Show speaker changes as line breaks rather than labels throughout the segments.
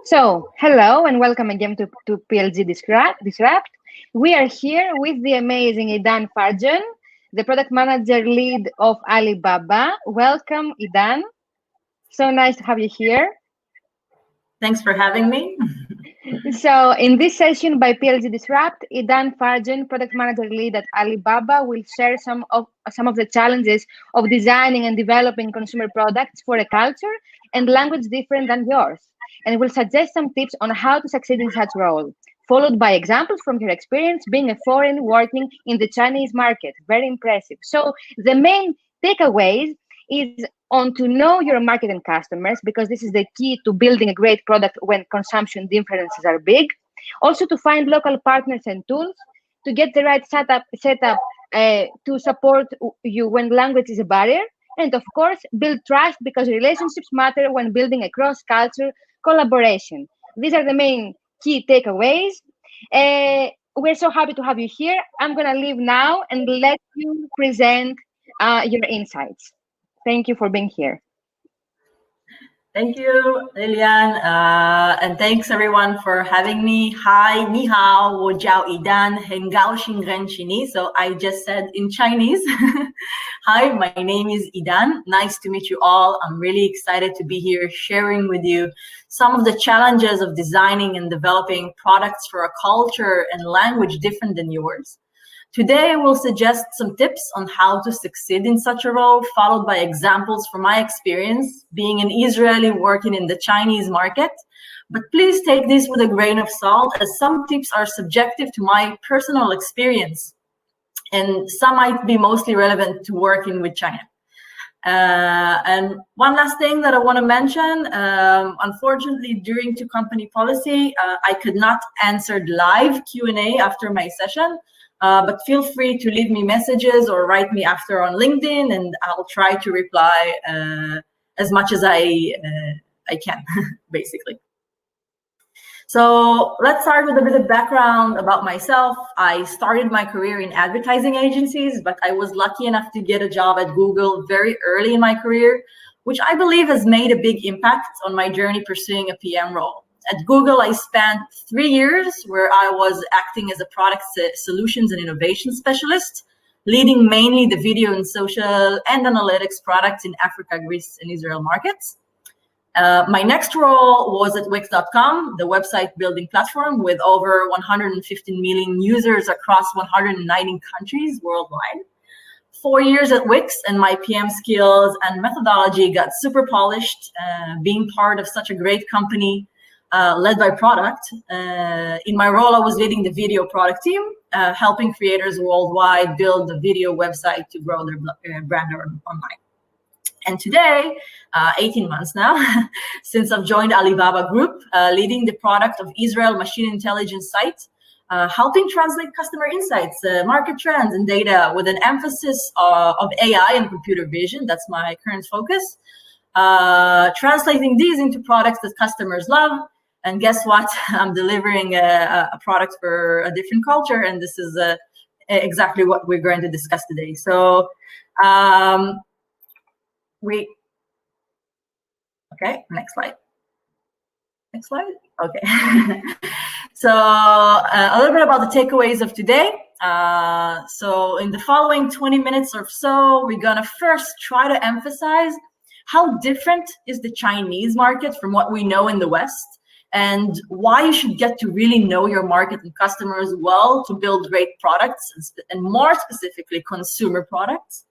So, hello and welcome again to PLG Disrupt. We are here with the amazing Idan Fargeon, the product manager lead of Alibaba. Welcome, Idan. So nice to have you here.
Thanks for having me.
So, in this session by PLG Disrupt, Idan Fargeon, product manager lead at Alibaba, will share some of the challenges of designing and developing consumer products for a culture and language different than yours, and will suggest some tips on how to succeed in such role, followed by examples from your experience being a foreign working in the Chinese market. Very impressive. So the main takeaways is on to know your market and customers, because this is the key to building a great product when consumption differences are big. Also to find local partners and tools, to get the right setup to support you when language is a barrier, and of course, build trust, because relationships matter when building a cross-culture collaboration. These are the main key takeaways. We're so happy to have you here. I'm going to leave now and let you present your insights. Thank you for being here.
Thank you, Lilian, and thanks everyone for having me. Hi, ni hao, wo jiao Idan, hengao xingren chini. So I just said in Chinese. Hi, my name is Idan. Nice to meet you all. I'm really excited to be here sharing with you some of the challenges of designing and developing products for a culture and language different than yours. Today, I will suggest some tips on how to succeed in such a role, followed by examples from my experience being an Israeli working in the Chinese market. But please take this with a grain of salt, as some tips are subjective to my personal experience, and some might be mostly relevant to working with China. And one last thing that I want to mention, unfortunately, during to company policy, I could not answer live Q&A after my session. But feel free to leave me messages or write me after on LinkedIn, and I'll try to reply as much as I can, basically. So let's start with a bit of background about myself. I started my career in advertising agencies, but I was lucky enough to get a job at Google very early in my career, which I believe has made a big impact on my journey pursuing a PM role. At Google, I spent 3 years where I was acting as a product solutions and innovation specialist, leading mainly the video and social and analytics products in Africa, Greece, and Israel markets. My next role was at Wix.com, the website building platform with over 115 million users across 190 countries worldwide. 4 years at Wix, and my PM skills and methodology got super polished, being part of such a great company led by product. In my role, I was leading the video product team, helping creators worldwide build a video website to grow their brand online. And today, 18 months now, since I've joined Alibaba Group, leading the product of Israel machine intelligence site, helping translate customer insights, market trends, and data with an emphasis of AI and computer vision. That's my current focus. Translating these into products that customers love. And guess what? I'm delivering a product for a different culture, and this is exactly what we're going to discuss today. So, okay, next slide. Next slide. Okay. So a little bit about the takeaways of today. So in the following 20 minutes or so, we're gonna first try to emphasize how different is the Chinese market from what we know in the West, and why you should get to really know your market and customers well to build great products, and more specifically, consumer products.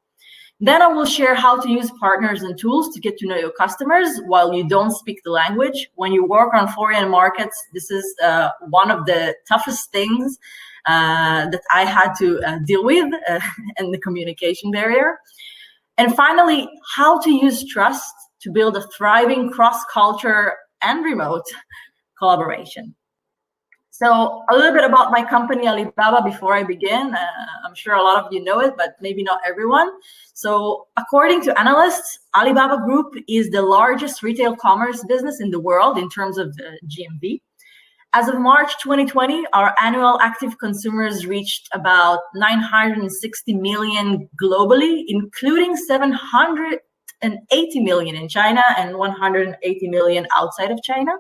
Then I will share how to use partners and tools to get to know your customers while you don't speak the language. When you work on foreign markets, this is one of the toughest things that I had to deal with, and the communication barrier. And finally, how to use trust to build a thriving cross-culture and remote collaboration. So a little bit about my company, Alibaba, before I begin. I'm sure a lot of you know it, but maybe not everyone. So according to analysts, Alibaba Group is the largest retail commerce business in the world in terms of GMV. As of March 2020, our annual active consumers reached about 960 million globally, including 780 million in China and 180 million outside of China.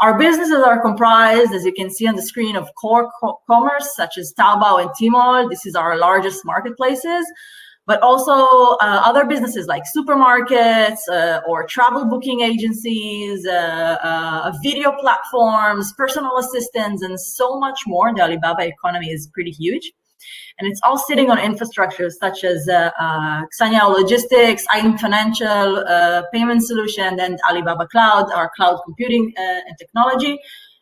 Our businesses are comprised, as you can see on the screen, of core commerce such as Taobao and Tmall. This is our largest marketplaces, but also other businesses like supermarkets or travel booking agencies, video platforms, personal assistants, and so much more. The Alibaba economy is pretty huge. And it's all sitting on infrastructure such as Xanyao Logistics, Idan Financial, Payment Solution, and Alibaba Cloud, our cloud computing and technology.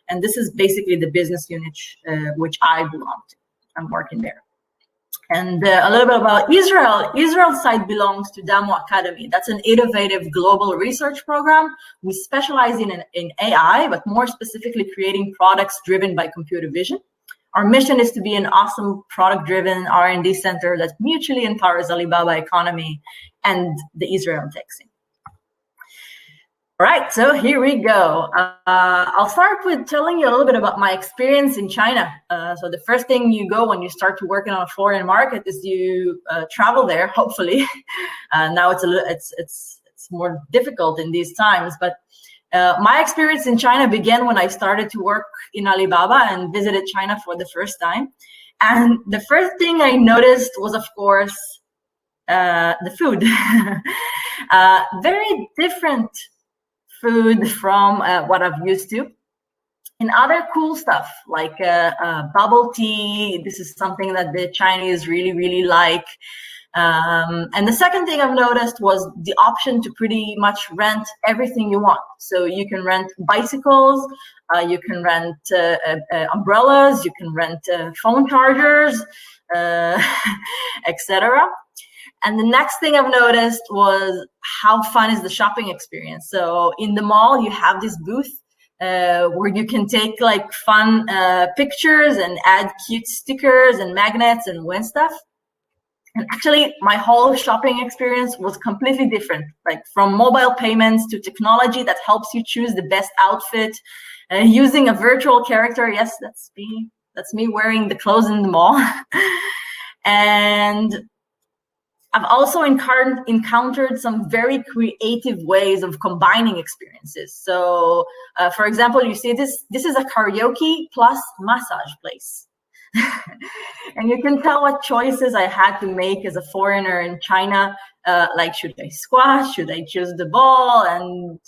And this is basically the business unit which I belong to. I'm working there. And a little bit about Israel. Israel side belongs to Damo Academy. That's an innovative global research program. We specialize in AI, but more specifically creating products driven by computer vision. Our mission is to be an awesome product-driven R&D center that mutually empowers Alibaba economy and the Israel tech scene. All right, so here we go. I'll start with telling you a little bit about my experience in China. So the first thing you go when you start to working on a foreign market is you travel there, hopefully. Now it's more difficult in these times, but my experience in China began when I started to work in Alibaba and visited China for the first time. And the first thing I noticed was, of course, the food. Very different food from what I've used to. And other cool stuff like bubble tea. This is something that the Chinese really like. And the second thing I've noticed was the option to pretty much rent everything you want. So you can rent bicycles, you can rent umbrellas, you can rent phone chargers, etc. And the next thing I've noticed was how fun is the shopping experience. So in the mall, you have this booth where you can take like fun pictures and add cute stickers and magnets and win stuff. And actually, my whole shopping experience was completely different, like from mobile payments to technology that helps you choose the best outfit, using a virtual character. Yes, that's me. That's me wearing the clothes in the mall. And I've also encountered some very creative ways of combining experiences. So, for example, you see this is a karaoke plus massage place. And you can tell what choices I had to make as a foreigner in China, like should I squash, should I choose the ball, and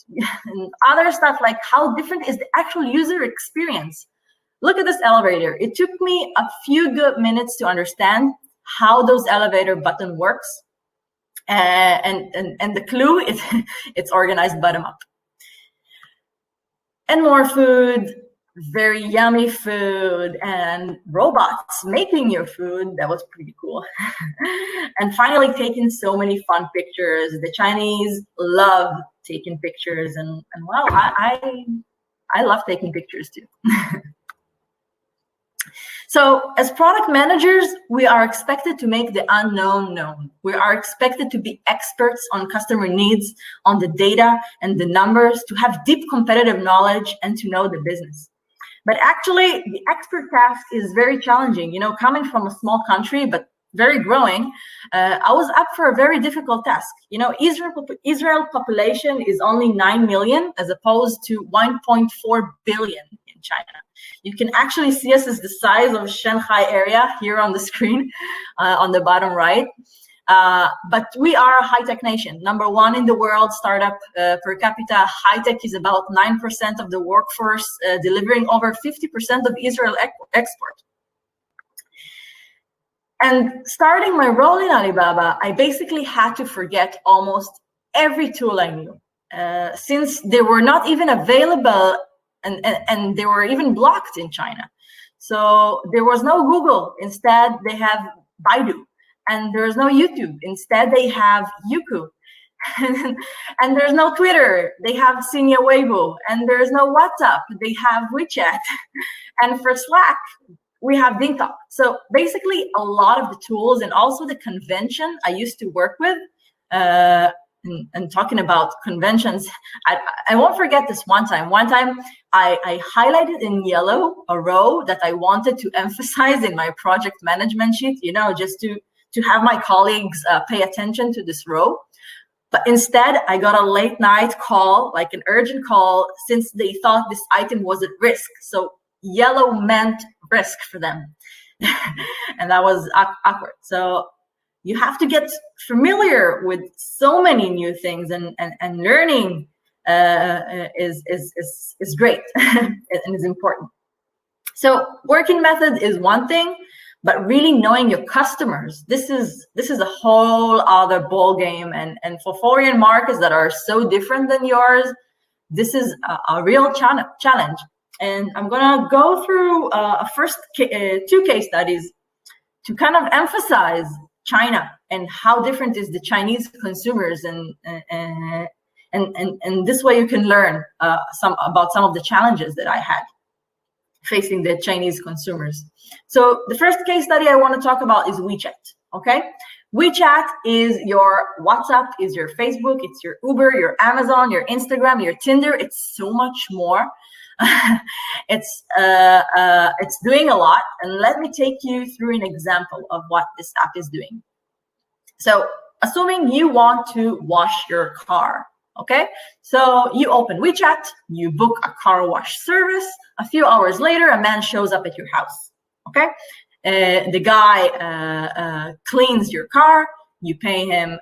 other stuff like how different is the actual user experience. Look at this elevator. It took me a few good minutes to understand how those elevator button works, and the clue is it's organized bottom up. And more food. Very yummy food and robots making your food. That was pretty cool. And finally, taking so many fun pictures. The Chinese love taking pictures, and well, I love taking pictures too. So as product managers, we are expected to make the unknown known. We are expected to be experts on customer needs, on the data and the numbers, to have deep competitive knowledge and to know the business. But actually, the expert task is very challenging. You know, coming from a small country, but very growing, I was up for a very difficult task. You know, Israel population is only 9 million as opposed to 1.4 billion in China. You can actually see us as the size of Shanghai area here on the screen, on the bottom right. But we are a high-tech nation. Number one in the world, startup per capita. High-tech is about 9% of the workforce, delivering over 50% of Israel export. And starting my role in Alibaba, I basically had to forget almost every tool I knew, since they were not even available and they were even blocked in China. So there was no Google. Instead, they have Baidu. And there's no YouTube. Instead, they have Youku. And there's no Twitter. They have Sina Weibo. And there's no WhatsApp. They have WeChat. And for Slack, we have DingTalk. So basically, a lot of the tools and also the convention I used to work with and talking about conventions, I won't forget this one time. One time I highlighted in yellow a row that I wanted to emphasize in my project management sheet, you know, just to have my colleagues pay attention to this row. But instead, I got a late night call, like an urgent call, since they thought this item was at risk. So yellow meant risk for them. And that was awkward. So you have to get familiar with so many new things, and learning is great and is important. So working method is one thing, but really knowing your customers, this is a whole other ball game. And for foreign markets that are so different than yours, this is a real challenge. And I'm gonna go through first two case studies to kind of emphasize China and how different is the Chinese consumers, and this way you can learn about some of the challenges that I had facing the Chinese consumers. So the first case study I want to talk about is WeChat. Okay, WeChat is your WhatsApp, is your Facebook, it's your Uber, your Amazon, your Instagram, your Tinder. It's so much more. It's doing a lot, and let me take you through an example of what this app is doing. So assuming you want to wash your car, okay, so you open WeChat, you book a car wash service. A few hours later, a man shows up at your house. Okay, the guy cleans your car. You pay him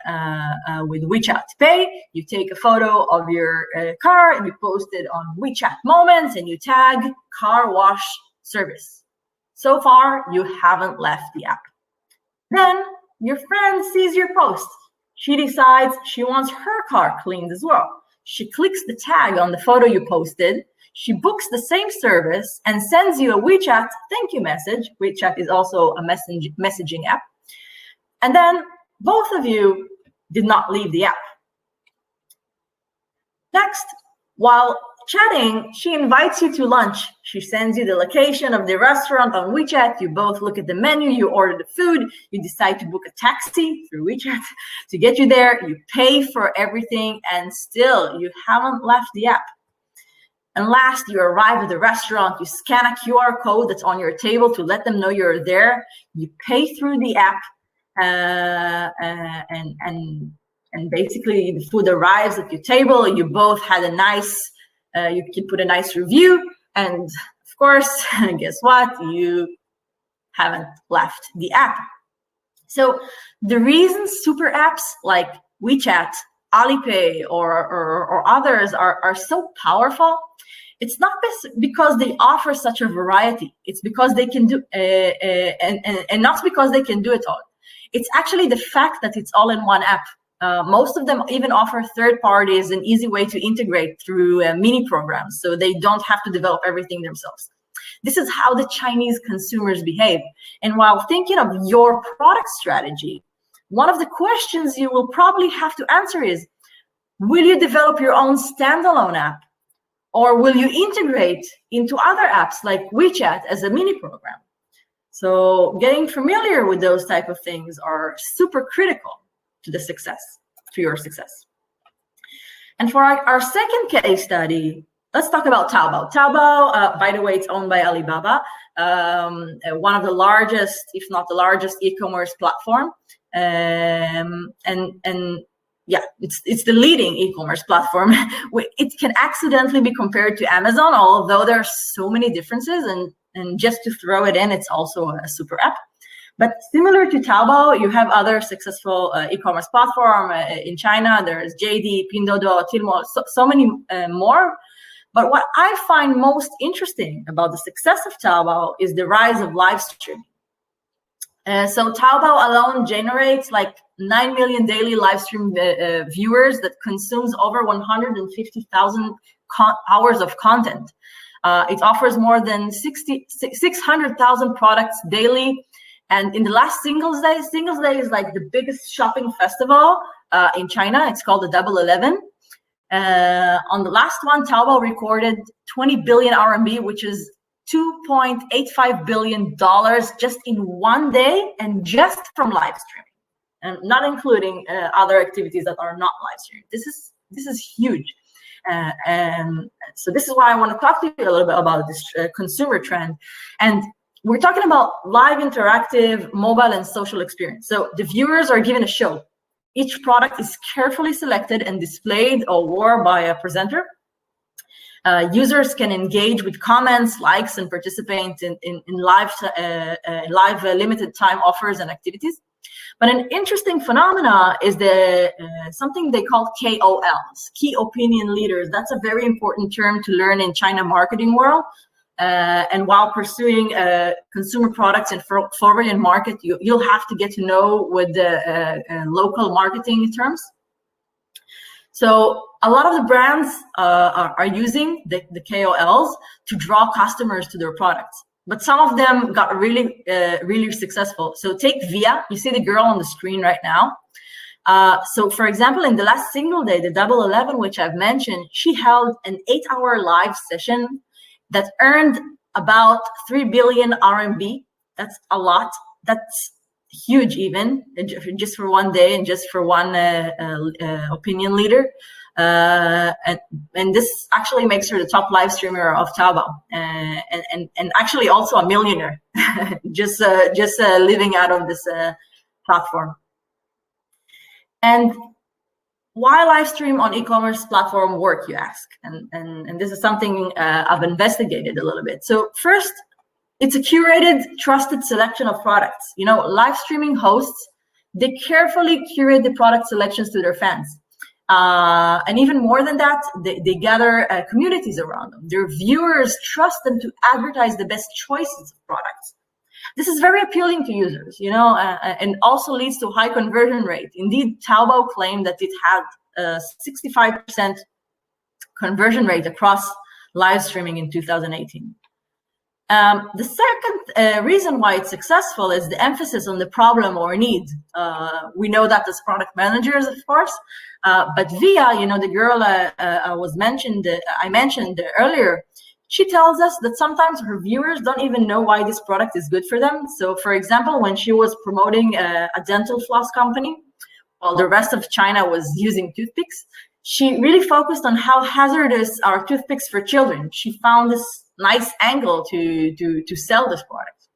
with WeChat Pay. You take a photo of your car and you post it on WeChat Moments, and you tag car wash service. So far, you haven't left the app. Then your friend sees your post. She decides she wants her car cleaned as well. She clicks the tag on the photo you posted. She books the same service and sends you a WeChat thank you message. WeChat is also a messaging app. And then both of you did not leave the app. Next, while chatting, she invites you to lunch. She sends you the location of the restaurant on WeChat. You both look at the menu, you order the food, you decide to book a taxi through WeChat to get you there. You pay for everything, and still you haven't left the app. And last, you arrive at the restaurant, you scan a QR code that's on your table to let them know you're there. You pay through the app, and basically the food arrives at your table. You both had a nice, you can put a nice review, and of course, guess what? You haven't left the app. So the reason super apps like WeChat, Alipay, or others are so powerful, it's not because they offer such a variety. It's because they can do, and not because they can do it all. It's actually the fact that it's all in one app. Most of them even offer third parties an easy way to integrate through mini programs, so they don't have to develop everything themselves. This is how the Chinese consumers behave. And while thinking of your product strategy, one of the questions you will probably have to answer is, will you develop your own standalone app? Or will you integrate into other apps like WeChat as a mini program? So getting familiar with those type of things are super critical to the success, to your success. And for our second case study, let's talk about Taobao. Taobao, by the way, it's owned by Alibaba, one of the largest, if not the largest, e-commerce platform. Yeah, it's the leading e-commerce platform. It can accidentally be compared to Amazon, although there are so many differences. And just to throw it in, it's also a super app. But similar to Taobao, you have other successful e-commerce platform in China. There's JD, Pinduoduo, Tmall, so many more. But what I find most interesting about the success of Taobao is the rise of live streaming. So Taobao alone generates like 9 million daily live stream viewers that consumes over 150,000 hours of content. It offers more than 600,000 products daily. And in the last Singles Day is like the biggest shopping festival in China. It's called the Double 11. On the last one, Taobao recorded 20 billion RMB, which is $2.85 billion just in one day, and just from live streaming. and not including other activities that are not live streaming. This is huge. And so this is why I want to talk to you a little bit about this consumer trend. And we're talking about live interactive mobile and social experience. So the viewers are given a show. Each product is carefully selected and displayed or worn by a presenter. Users can engage with comments, likes, and participate in live limited time offers and activities. But an interesting phenomena is something they call KOLs, key opinion leaders. That's a very important term to learn in China marketing world. And while pursuing consumer products in foreign market, you'll have to get to know with the local marketing terms. So a lot of the brands are using the KOLs to draw customers to their products. But some of them got really successful. So take Via, you see the girl on the screen right now. So for example, in the last single day, the Double 11, which I've mentioned, she held an 8-hour live session that earned about 3 billion RMB. That's a lot. That's huge even, just for one day and just for one opinion leader. And this actually makes her the top live streamer of Taobao, and actually also a millionaire, just living out of this platform. And why live stream on e-commerce platform work, you ask? And this is something I've investigated a little bit. So first, it's a curated, trusted selection of products. You know, live streaming hosts, they carefully curate the product selections to their fans. And even more than that, they gather communities around them. Their viewers trust them to advertise the best choices of products. This is very appealing to users, you know, and also leads to high conversion rate. Indeed, Taobao claimed that it had a 65% conversion rate across live streaming in 2018. The second reason why it's successful is the emphasis on the problem or need. We know that as product managers, of course, but Via, you know, the girl I mentioned earlier, she tells us that sometimes her viewers don't even know why this product is good for them. So, for example, when she was promoting a dental floss company, while the rest of China was using toothpicks, she really focused on how hazardous are toothpicks for children. She found this nice angle to sell this product.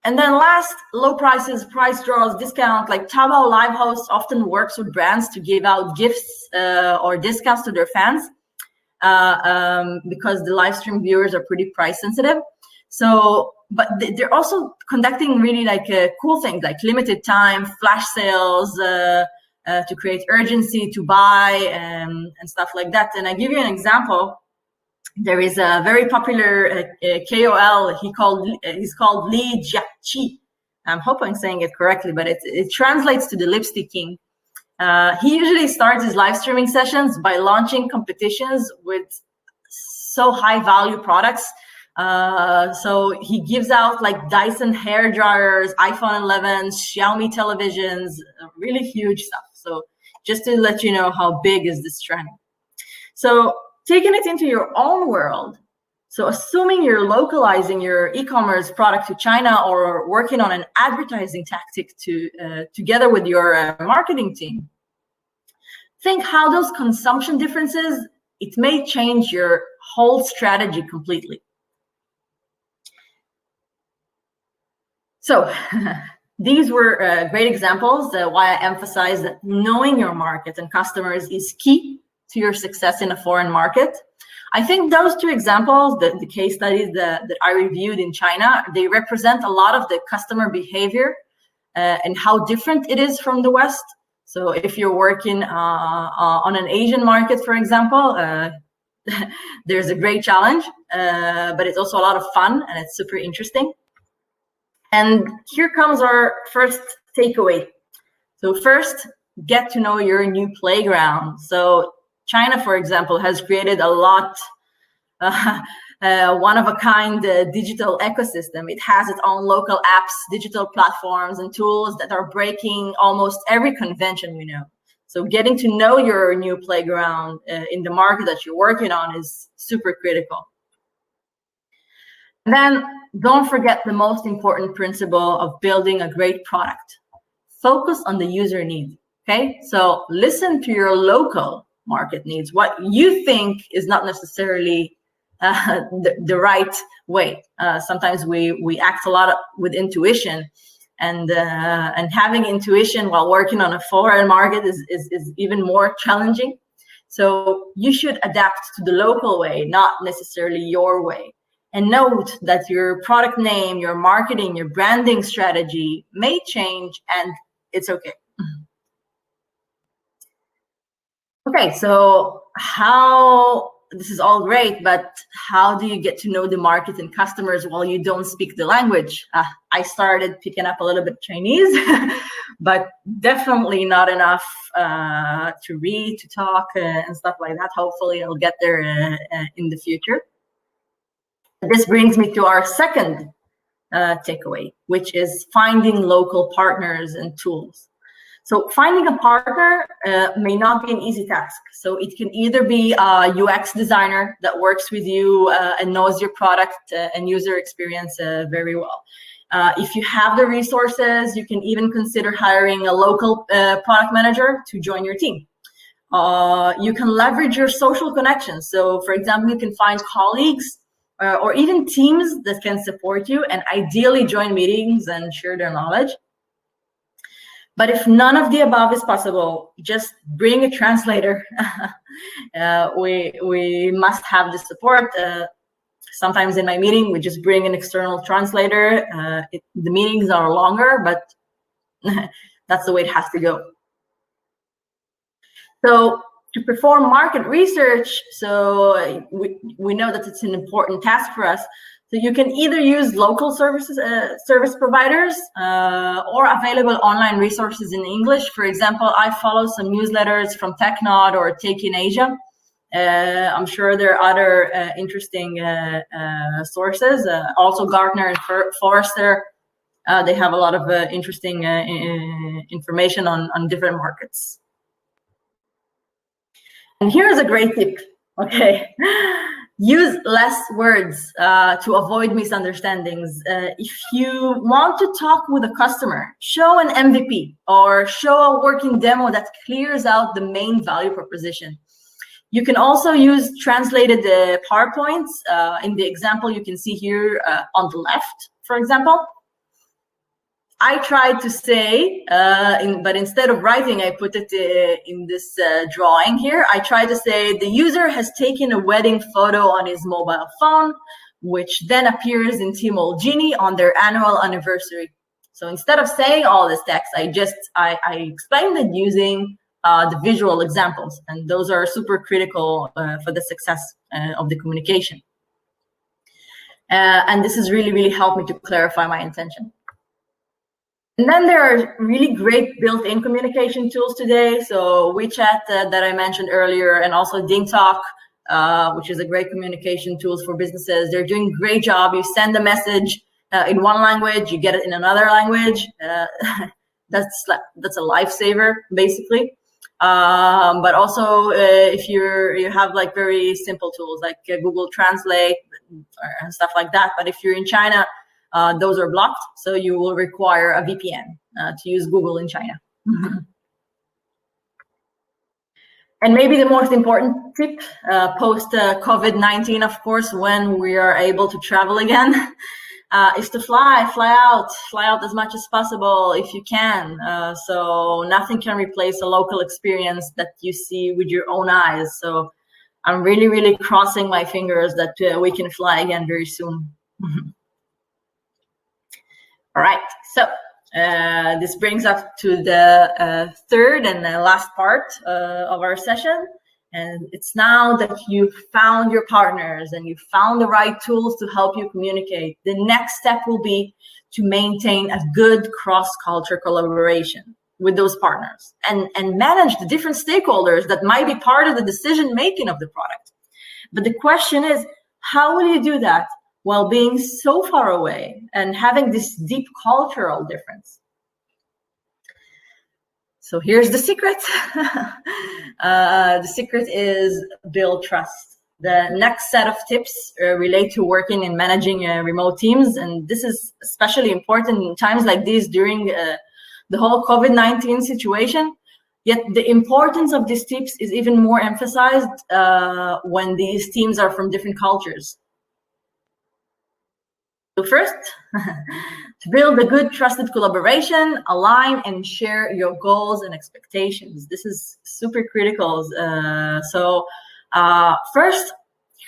And then last, low prices, price draws, discount. Like Taobao Live Host often works with brands to give out gifts or discounts to their fans because the live stream viewers are pretty price sensitive. So, but they're also conducting really like cool things like limited time, flash sales, to create urgency to buy and stuff like that. And I give you an example. There is a very popular KOL. He's called Li Jiaqi. I hope I'm saying it correctly, but it translates to the lipstick king. He usually starts his live streaming sessions by launching competitions with so high value products. So he gives out like Dyson hair dryers, iPhone 11s, Xiaomi televisions, really huge stuff. So just to let you know how big is this trend. So taking it into your own world. So assuming you're localizing your e-commerce product to China or working on an advertising tactic together with your marketing team, think how those consumption differences, it may change your whole strategy completely. So these were great examples why I emphasize that knowing your market and customers is key to your success in a foreign market. I think those two examples, the case studies that I reviewed in China, they represent a lot of the customer behavior and how different it is from the West. So if you're working on an Asian market, for example, there's a great challenge, but it's also a lot of fun and it's super interesting. And here comes our first takeaway. So first, get to know your new playground. So China, for example, has created a lot, one-of-a-kind digital ecosystem. It has its own local apps, digital platforms, and tools that are breaking almost every convention we know. So getting to know your new playground in the market that you're working on is super critical. Then don't forget the most important principle of building a great product. Focus on the user need. Okay, so listen to your local market needs. What you think is not necessarily the right way. Sometimes we act a lot with intuition, and having intuition while working on a foreign market is even more challenging. So you should adapt to the local way, not necessarily your way. And note that your product name, your marketing, your branding strategy may change, and it's okay. Okay, so this is all great, but how do you get to know the market and customers while you don't speak the language? I started picking up a little bit Chinese, but definitely not enough to read, to talk, and stuff like that. Hopefully I'll get there in the future. This brings me to our second takeaway, which is finding local partners and tools. So finding a partner may not be an easy task. So it can either be a UX designer that works with you and knows your product and user experience very well. If you have the resources, you can even consider hiring a local product manager to join your team. You can leverage your social connections. So for example, you can find colleagues or even teams that can support you and ideally join meetings and share their knowledge. But if none of the above is possible, just bring a translator. We must have the support. Sometimes in my meeting, we just bring an external translator. The meetings are longer, but that's the way it has to go. So to perform market research, so we know that it's an important task for us. So you can either use local service providers or available online resources in English. For example, I follow some newsletters from TechNod or Take in Asia. I'm sure there are other interesting sources. Also Gartner and Forrester, they have a lot of interesting information on different markets. And here's a great tip, okay? Use less words to avoid misunderstandings. If you want to talk with a customer, show an MVP or show a working demo that clears out the main value proposition. You can also use translated PowerPoints. In the example you can see here on the left, for example. I tried to say, but instead of writing, I put it in this drawing here. I tried to say the user has taken a wedding photo on his mobile phone, which then appears in Tmall Genie on their annual anniversary. So instead of saying all this text, I explained it using the visual examples, and those are super critical for the success of the communication. And this has really, really helped me to clarify my intention. And then there are really great built-in communication tools today. So WeChat that I mentioned earlier, and also DingTalk, which is a great communication tools for businesses. They're doing a great job. You send a message in one language, you get it in another language. That's a lifesaver, basically. But also if you have like very simple tools like Google Translate and stuff like that. But if you're in China, those are blocked, so you will require a VPN to use Google in China. And maybe the most important tip post COVID-19, of course, when we are able to travel again, is to fly out as much as possible if you can. So nothing can replace a local experience that you see with your own eyes. So I'm really, really crossing my fingers that we can fly again very soon. All right, so this brings us to the third and the last part of our session. And it's now that you've found your partners and you've found the right tools to help you communicate, the next step will be to maintain a good cross-culture collaboration with those partners and manage the different stakeholders that might be part of the decision-making of the product. But the question is, how will you do that while being so far away and having this deep cultural difference? So here's the secret. The secret is build trust. The next set of tips relate to working and managing remote teams. And this is especially important in times like these during the whole COVID-19 situation. Yet the importance of these tips is even more emphasized when these teams are from different cultures. So first, to build a good trusted collaboration, align and share your goals and expectations. This is super critical. First,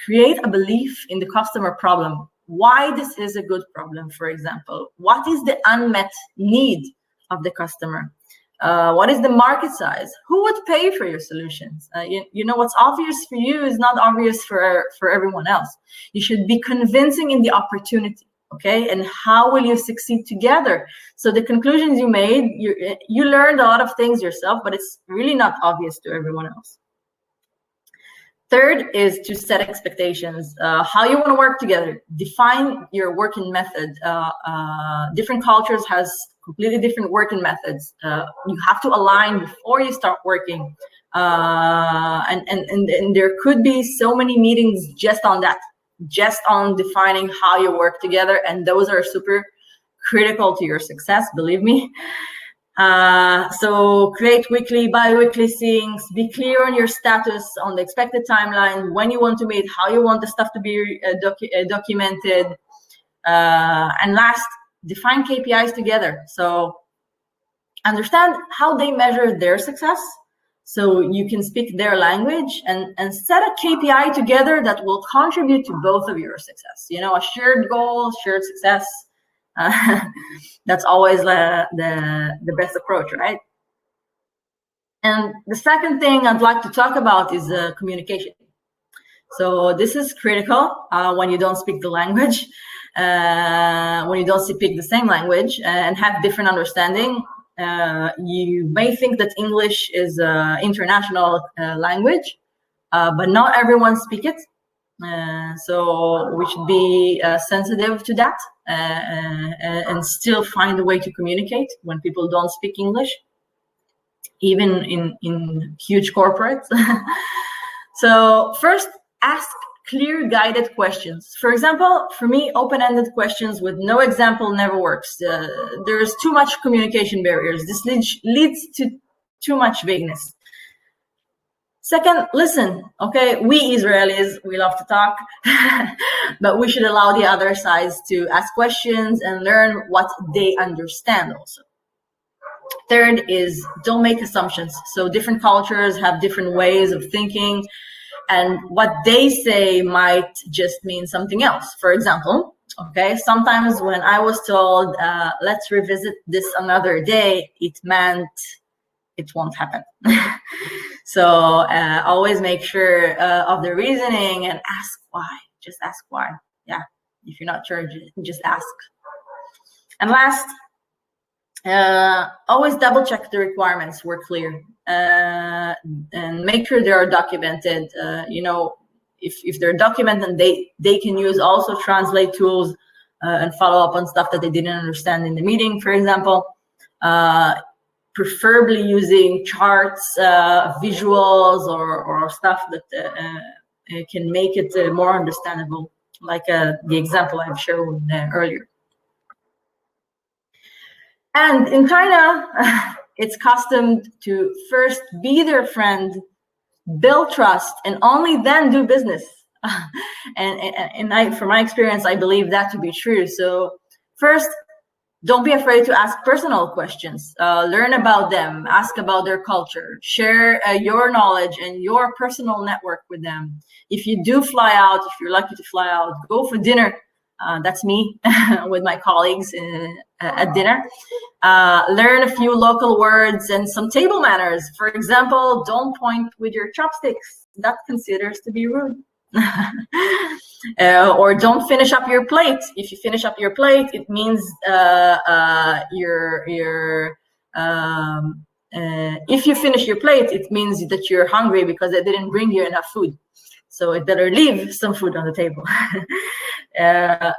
create a belief in the customer problem. Why this is a good problem, for example. What is the unmet need of the customer? What is the market size? Who would pay for your solutions? You know, what's obvious for you is not obvious for everyone else. You should be convincing in the opportunity, okay? And how will you succeed together? So the conclusions you made, you learned a lot of things yourself, but it's really not obvious to everyone else. Third is to set expectations, how you want to work together. Define your working method. Different cultures has completely different working methods. You have to align before you start working. And there could be so many meetings just on that, just on defining how you work together. And those are super critical to your success, believe me. So create weekly, bi-weekly syncs, be clear on your status, on the expected timeline, when you want to meet, how you want the stuff to be documented. And last, define KPIs together. So understand how they measure their success so you can speak their language, and set a KPI together that will contribute to both of your success. You know, a shared goal, shared success. That's always the best approach, right? And the second thing I'd like to talk about is communication. So this is critical when you don't speak the language, when you don't speak the same language and have different understanding. You may think that English is an international language, but not everyone speaks it. So we should be sensitive to that and still find a way to communicate when people don't speak English, even in huge corporates. So first, ask clear guided questions. For example, for me, open-ended questions with no example never works. There's too much communication barriers. This leads to too much vagueness. Second, listen, okay? We Israelis, we love to talk, but we should allow the other sides to ask questions and learn what they understand also. Third is don't make assumptions. So different cultures have different ways of thinking, and what they say might just mean something else. For example, okay, sometimes when I was told, let's revisit this another day, it meant it won't happen. So always make sure of the reasoning and ask why. Just ask why. Yeah, if you're not sure, just ask. And last, always double check the requirements were clear and make sure they are documented. You know, if they're documented, they can use also translate tools and follow up on stuff that they didn't understand in the meeting, for example. Preferably using charts, visuals, or stuff that can make it more understandable, like the example I've shown earlier. And in China, it's custom to first be their friend, build trust, and only then do business. And from my experience, I believe that to be true. So first, don't be afraid to ask personal questions. Learn about them, ask about their culture, share your knowledge and your personal network with them. If you do fly out, if you're lucky to fly out, go for dinner. That's me with my colleagues at dinner. Learn a few local words and some table manners. For example, don't point with your chopsticks. That considers to be rude. Or don't finish up your plate. If you finish up your plate, it means if you finish your plate, it means that you're hungry because they didn't bring you enough food. So it better leave some food on the table.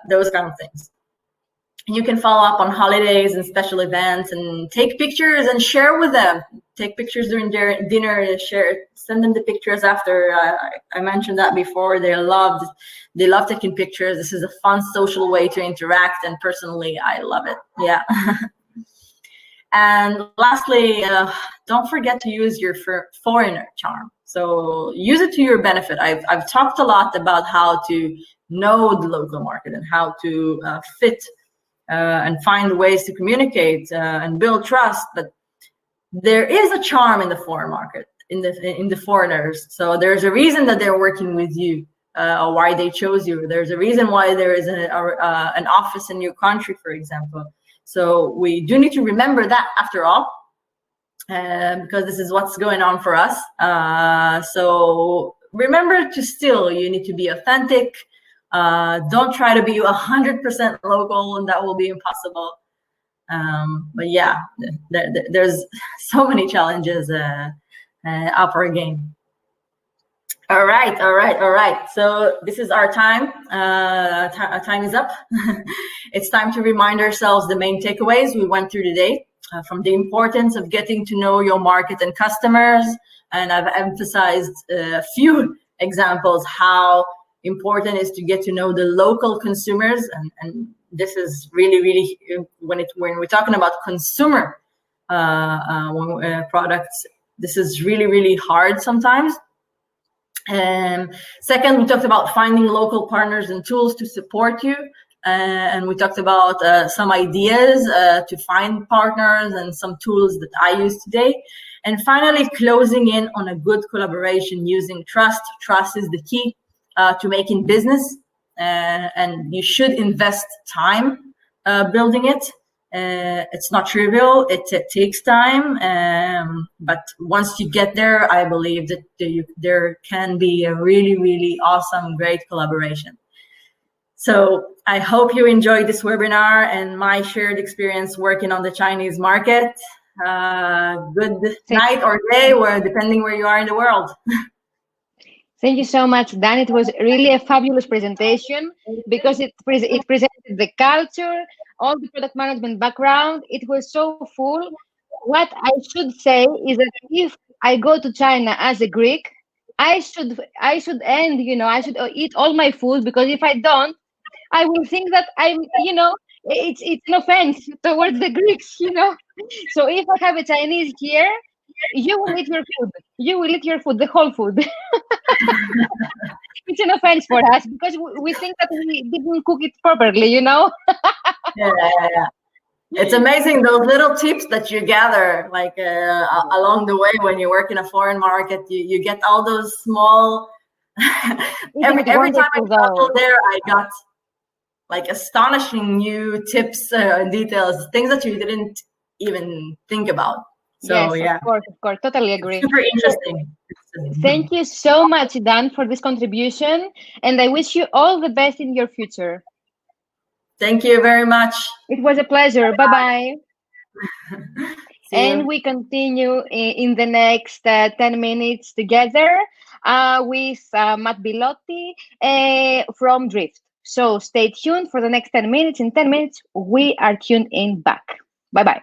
Those kind of things. You can follow up on holidays and special events and take pictures and share with them. take pictures during dinner, send them the pictures after. I mentioned that before. They love taking pictures. This is a fun social way to interact, and personally, I love it. Yeah. And lastly, don't forget to use your foreigner charm. So use it to your benefit. I've talked a lot about how to know the local market and how to fit and find ways to communicate and build trust. But there is a charm in the foreign market, in the foreigners. So there's a reason that they're working with you, or why they chose you. There's a reason why there is an office in your country, for example. So we do need to remember that, after all, because this is what's going on for us. So remember you need to be authentic. Don't try to be 100% local, and that will be impossible. But yeah, there's so many challenges up our game. All right. So this is our time. Time is up. It's time to remind ourselves the main takeaways we went through today, from the importance of getting to know your market and customers. And I've emphasized a few examples how important it is to get to know the local consumers. And this is really, when we're talking about consumer products, this is really hard sometimes. Second, we talked about finding local partners and tools to support you. And we talked about some ideas to find partners and some tools that I use today. And finally, closing in on a good collaboration using trust. Trust is the key to making business, and you should invest time building it. It's not trivial. It takes time, but once you get there, I believe that there can be a really awesome, great collaboration. So I hope you enjoyed this webinar and my shared experience working on the Chinese market. Good night or day, depending where you are in the world.
Thank you so much, Dan. It was really a fabulous presentation because it presented the culture, all the product management background. It was so full. What I should say is that if I go to China as a Greek, I should end, I should eat all my food, because if I don't, I will think that I'm, it's an offense towards the Greeks, So if I have a Chinese here, you will eat your food. You will eat your food, the whole food. It's an offense for us because we think that we didn't cook it properly,
Yeah. It's amazing those little tips that you gather, like along the way when you work in a foreign market. You get all those small. every time I travel there, I got like astonishing new tips and details, things that you didn't even think about. So
yes, of course, totally agree.
Super interesting.
Thank you so much, Dan, for this contribution, and I wish you all the best in your future.
Thank you very much.
It was a pleasure. Bye-bye.
And
we continue in the next 10 minutes together with Matt Bilotti from Drift. So stay tuned for the next 10 minutes. In 10 minutes, we are tuned in back. Bye-bye.